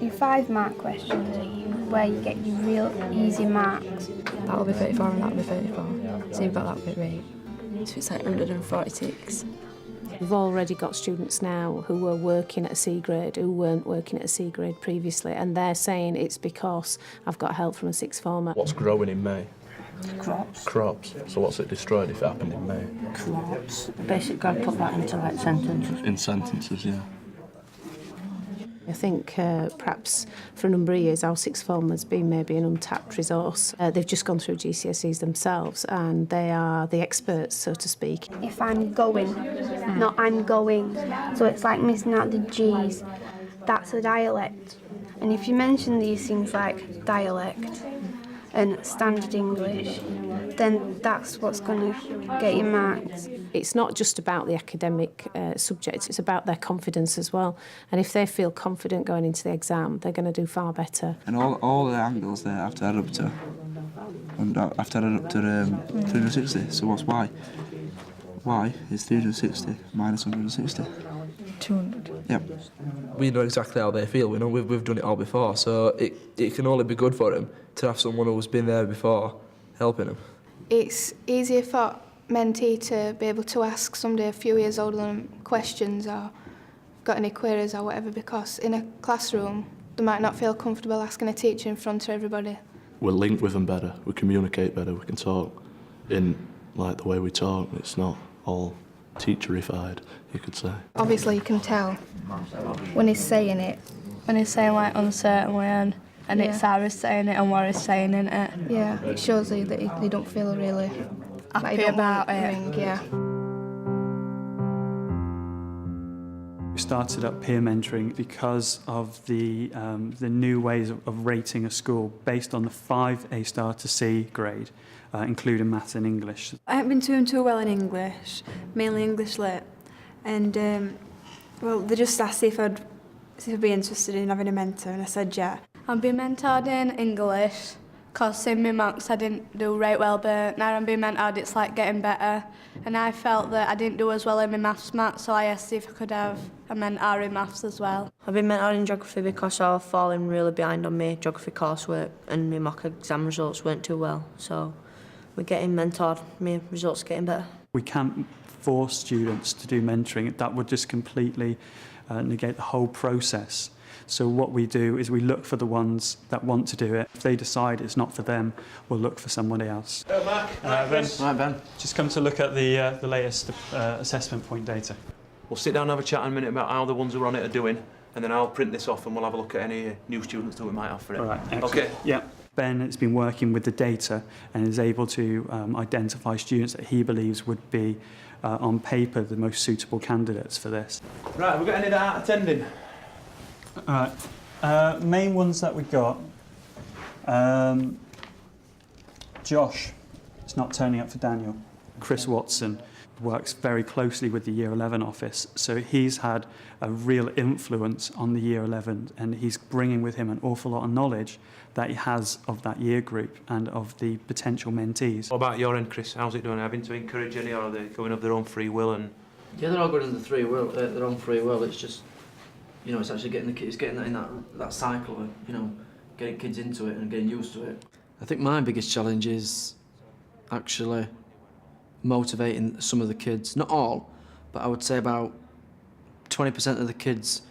Your 5-mark questions are where you get your real easy marks. That'll be 34 and that'll be 34. So you've got that bit right. So it's like 146. We've already got students now who were working at a C grade who weren't working at a C grade previously, and they're saying it's because I've got help from a sixth former. What's growing in May? Crops. Crops. So what's it destroyed if it happened in May? Crops. Basically, got to put that into like sentences. In sentences, yeah. I think perhaps for a number of years our sixth form has been maybe an untapped resource. They've just gone through GCSEs themselves and they are the experts, so to speak. If I'm going, not I'm going. So it's like missing out the G's. That's a dialect. And if you mention these things like dialect and standard English, then that's what's going to get you marks. It's not just about the academic subjects, it's about their confidence as well. And if they feel confident going into the exam, they're going to do far better. And all the angles there have to add up to, and have to add up to 360. So what's y? Y is 360 minus 160. 200. Yep. We know exactly how they feel. We know we've done it all before, so it can only be good for them to have someone who's been there before helping them. It's easier for mentee to be able to ask somebody a few years older than them questions or got any queries or whatever, because in a classroom they might not feel comfortable asking a teacher in front of everybody. We're linked with them better, we communicate better, we can talk in like the way we talk. It's not all teacherified, you could say. Obviously you can tell when he's saying it. When he's saying like uncertain way and it's Sarah's saying it and Warren's saying it. Yeah, it shows you that they don't feel really happy about it. Yeah. We started up peer mentoring because of the new ways of rating a school based on the 5 A-star to C grade, including maths and English. I haven't been too well in English, mainly English Lit, and well, they just asked if I'd be interested in having a mentor, and I said yeah. I'm being mentored in English because in my marks I didn't do right well, but now I'm being mentored it's like getting better, and I felt that I didn't do as well in my maths marks, so I asked if I could have a mentor in maths as well. I've been mentored in geography because I've fallen really behind on my geography coursework and my mock exam results weren't too well, so we're getting mentored, my results are getting better. We can't force students to do mentoring. That would just completely negate the whole process. So what we do is we look for the ones that want to do it. If they decide it's not for them, we'll look for somebody else. Hello, Mark. Ben. Right, Ben. Just come to look at the latest assessment point data. We'll sit down and have a chat in a minute about how the ones who are on it are doing, and then I'll print this off and we'll have a look at any new students that we might have for it. All right, excellent. Okay. Yeah. Ben has been working with the data and is able to identify students that he believes would be, on paper, the most suitable candidates for this. Right, have we got any that aren't attending? All right. Main ones that we got. Josh is not turning up for Daniel. Chris Watson works very closely with the Year 11 office, so he's had a real influence on the Year 11, and he's bringing with him an awful lot of knowledge that he has of that year group and of the potential mentees. What about your end, Chris? How's it doing? Having to encourage any, or are they going of their own free will? And yeah, they're all going of their own free will. It's just, you know, it's actually getting the kids, getting that in that cycle of, you know, getting kids into it and getting used to it. I think my biggest challenge is actually motivating some of the kids, not all, but I would say about 20% of the kids,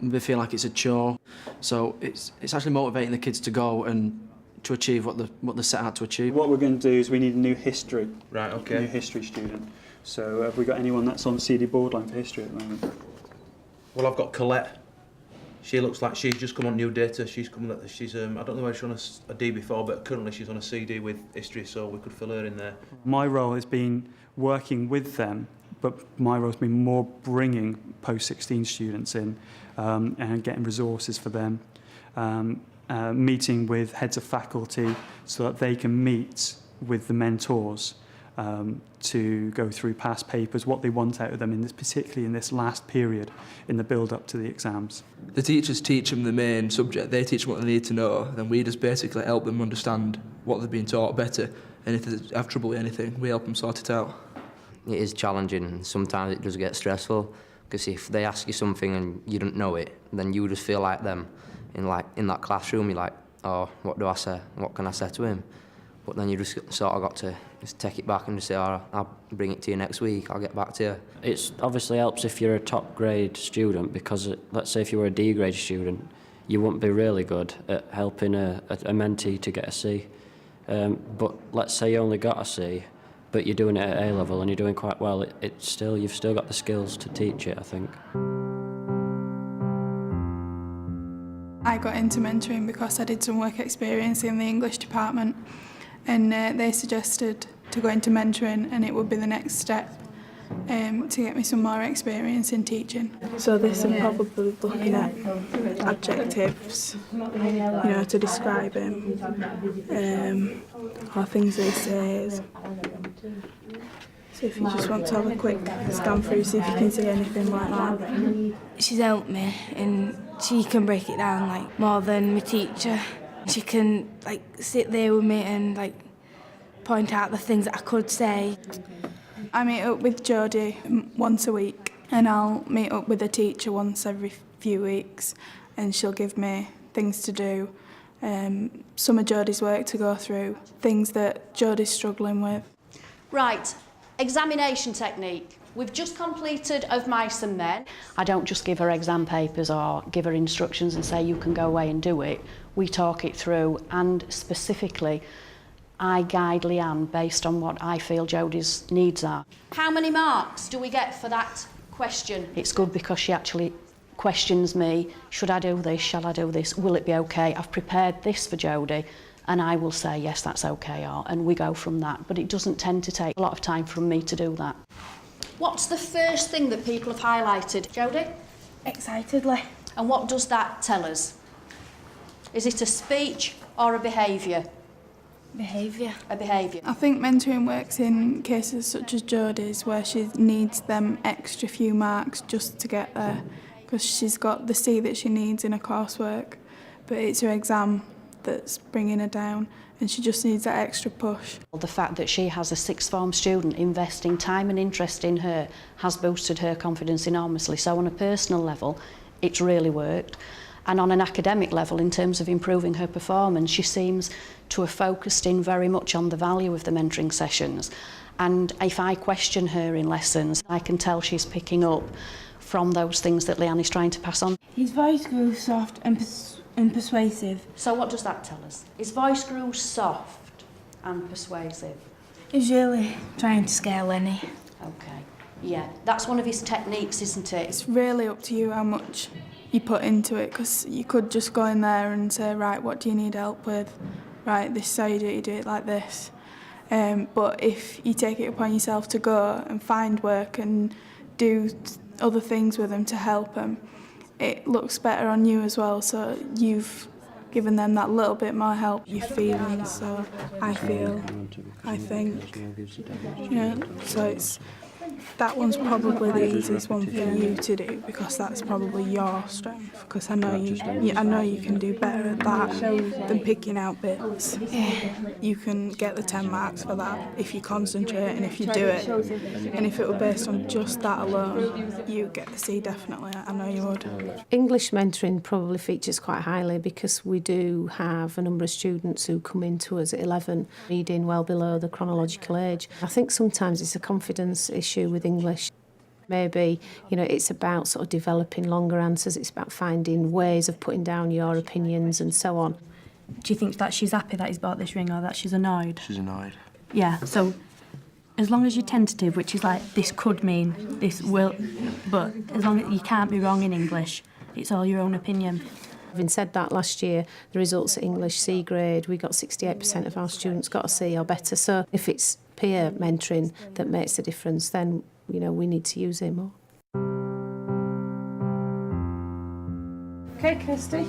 they feel like it's a chore. So it's actually motivating the kids to go and to achieve what they're set out to achieve. What we're going to do is we need a new history. Right, okay. New history student. So have we got anyone that's on CD Boardline for history at the moment? Well, I've got Colette. She looks like she's just come on new data. She's coming. I don't know whether she's on a D before, but currently she's on a CD with history, so we could fill her in there. My role has been working with them, but my role has been more bringing post-16 students in and getting resources for them, meeting with heads of faculty so that they can meet with the mentors to go through past papers, what they want out of them, particularly in this last period in the build-up to the exams. The teachers teach them the main subject, they teach them what they need to know, then we just basically help them understand what they've been taught better, and if they have trouble with anything, we help them sort it out. It is challenging, sometimes it does get stressful, Because if they ask you something and you don't know it, then you just feel like them. In that classroom, you're like, oh, what do I say? What can I say to him? But then you just sort of got to just take it back and just say, oh, I'll bring it to you next week, I'll get back to you. It obviously helps if you're a top grade student, because let's say if you were a D grade student, you wouldn't be really good at helping a mentee to get a C. But let's say you only got a C, but you're doing it at A level and you're doing quite well, you've still got the skills to teach it, I think. I got into mentoring because I did some work experience in the English department, and they suggested to go into mentoring, and it would be the next step to get me some more experience in teaching. So this is probably looking at adjectives, to describe him, or things they say. So if you just want to have a quick scan through, see if you can see anything like that. She's helped me, and she can break it down more than my teacher. She can sit there with me and point out the things that I could say. I meet up with Jodie once a week, and I'll meet up with a teacher once every few weeks, and she'll give me things to do, some of Jodie's work to go through, things that Jodie's struggling with. Right, examination technique. We've just completed Of Mice and Men. I don't just give her exam papers or give her instructions and say you can go away and do it. We talk it through, and specifically I guide Leanne based on what I feel Jodie's needs are. How many marks do we get for that question? It's good because she actually questions me. Should I do this? Shall I do this? Will it be okay? I've prepared this for Jodie, and I will say yes, that's okay, and we go from that. But it doesn't tend to take a lot of time from me to do that. What's the first thing that people have highlighted? Jodie? Excitedly. And what does that tell us? Is it a speech or a behaviour? Behaviour. A behaviour. I think mentoring works in cases such as Jodie's, where she needs them extra few marks just to get there, because she's got the C that she needs in her coursework, but it's her exam that's bringing her down, and she just needs that extra push. The fact that she has a sixth form student investing time and interest in her has boosted her confidence enormously. So on a personal level, it's really worked. And on an academic level, in terms of improving her performance, she seems to have focused in very much on the value of the mentoring sessions. And if I question her in lessons, I can tell she's picking up from those things that Leanne is trying to pass on. His voice grew soft and persuasive. So what does that tell us? His voice grew soft and persuasive. He's really trying to scare Lenny. Okay, yeah, that's one of his techniques, isn't it? It's really up to you how much you put into it, because you could just go in there and say, right, what do you need help with? Right, this is how you do it like this. But if you take it upon yourself to go and find work and do other things with them to help them, it looks better on you as well, so you've given them that little bit more help. Your feelings, so I think, so that one's probably the easiest one for you to do, because that's probably your strength, because I know you can do better at that than picking out bits. You can get the 10 marks for that if you concentrate and if you do it. And if it were based on just that alone, you get the C definitely. I know you would. English mentoring probably features quite highly, because we do have a number of students who come into us at 11 reading well below the chronological age. I think sometimes it's a confidence issue with English. Maybe, it's about sort of developing longer answers, it's about finding ways of putting down your opinions and so on. Do you think that she's happy that he's bought this ring, or that she's annoyed? She's annoyed. Yeah, so as long as you're tentative, which is this could mean, this will, but as long as you can't be wrong in English, it's all your own opinion. Having said that, last year, the results at English C grade, we got 68% of our students got a C or better. So if it's peer mentoring that makes the difference, then, we need to use it more. Okay, Kirsty.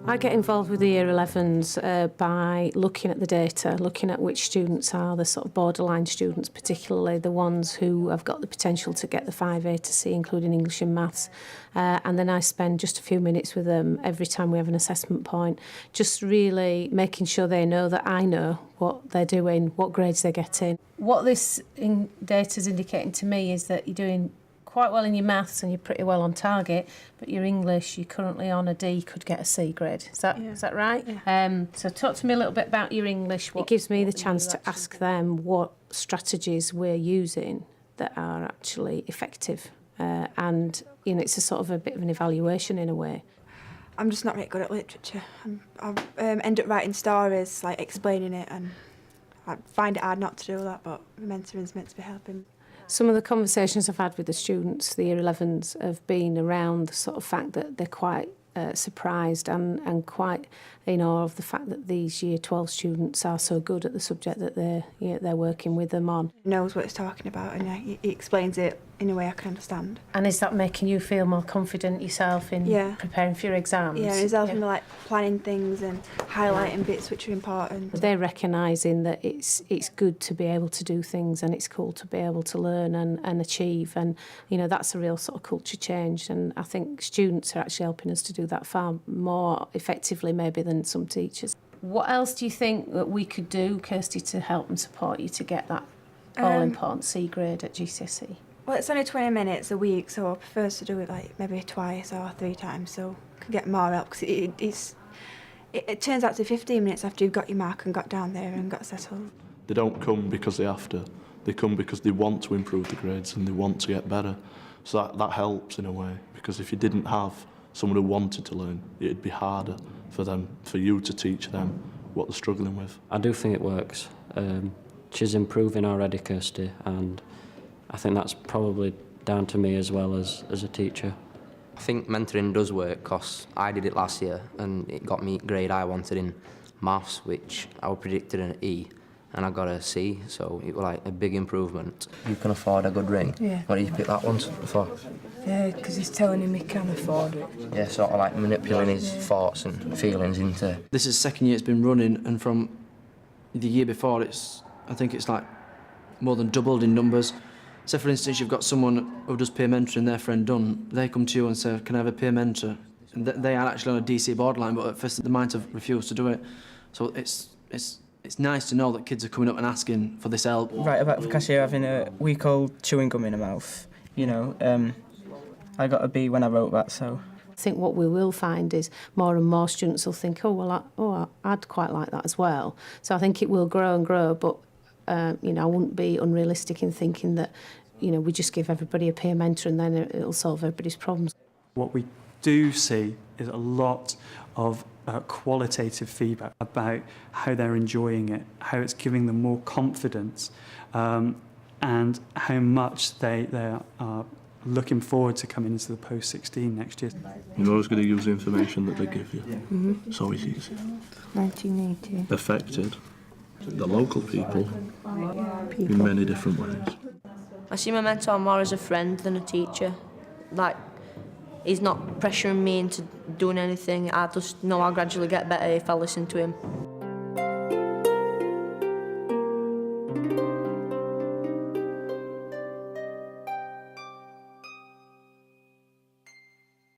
I get involved with the Year 11s by looking at the data, looking at which students are the sort of borderline students, particularly the ones who have got the potential to get the 5A to C, including English and Maths. And then I spend just a few minutes with them every time we have an assessment point, just really making sure they know that I know what they're doing, what grades they're getting. What this data is indicating to me is that you're doing quite well in your maths and you're pretty well on target, but your English, you're currently on a D, could get a C grade. Is that right? Yeah. So talk to me a little bit about your English. It gives me the chance to ask them what strategies we're using that are actually effective. And, you know, it's a sort of a bit of an evaluation in a way. I'm just not very good at literature. I end up writing stories, like explaining it, and I find it hard not to do that, but mentoring's meant to be helping. Some of the conversations I've had with the students, the Year 11s, have been around the sort of fact that they're quite surprised and quite in awe of the fact that these Year 12 students are so good at the subject that they're working with them on. He knows what he's talking about, and he explains it in a way I can understand. And is that making you feel more confident yourself in preparing for your exams? Yeah, he's helping me like planning things and highlighting bits which are important. They're recognising that it's good to be able to do things, and it's cool to be able to learn and achieve, and you know that's a real sort of culture change, and I think students are actually helping us to do that far more effectively maybe than some teachers. What else do you think that we could do, Kirsty, to help and support you to get that all-important C grade at GCSE? Well, it's only 20 minutes a week, so I prefer to do it like maybe twice or 3 times, so I can get more help, because it turns out to 15 minutes after you've got your mark and got down there and got settled. They don't come because they have to. They come because they want to improve the grades and they want to get better. So that helps in a way, because if you didn't have someone who wanted to learn, it'd be harder for you to teach them what they're struggling with. I do think it works. She's improving already, Kirsty, and I think that's probably down to me as well as a teacher. I think mentoring does work because I did it last year and it got me grade I wanted in maths, which I was predicted an E, and I got a C, so it was like a big improvement. You can afford a good ring? Yeah. What did you pick that one for? Yeah, because he's telling him he can afford it. Yeah, sort of like manipulating his thoughts and feelings into... This is the 2nd year it's been running, and from the year before I think it's like more than doubled in numbers. So for instance, you've got someone who does peer mentoring, their friend Dunn, they come to you and say, can I have a peer mentor? And they are actually on a DC borderline, but at first they might have refused to do it. So it's nice to know that kids are coming up and asking for this help. Right about Cassia having a week-old chewing gum in her mouth, you know, I got a B when I wrote that, so... I think what we will find is more and more students will think, I'd quite like that as well. So I think it will grow and grow, but you know, I wouldn't be unrealistic in thinking that, you know, we just give everybody a peer mentor and then it'll solve everybody's problems. What we do see is a lot of qualitative feedback about how they're enjoying it, how it's giving them more confidence, and how much they are looking forward to coming into the post-16 next year. You're always going to use the information that they give you. It's always easy. 1980. Affected the local people in many different ways. I see my mentor more as a friend than a teacher. Like, he's not pressuring me into doing anything. I just know I'll gradually get better if I listen to him.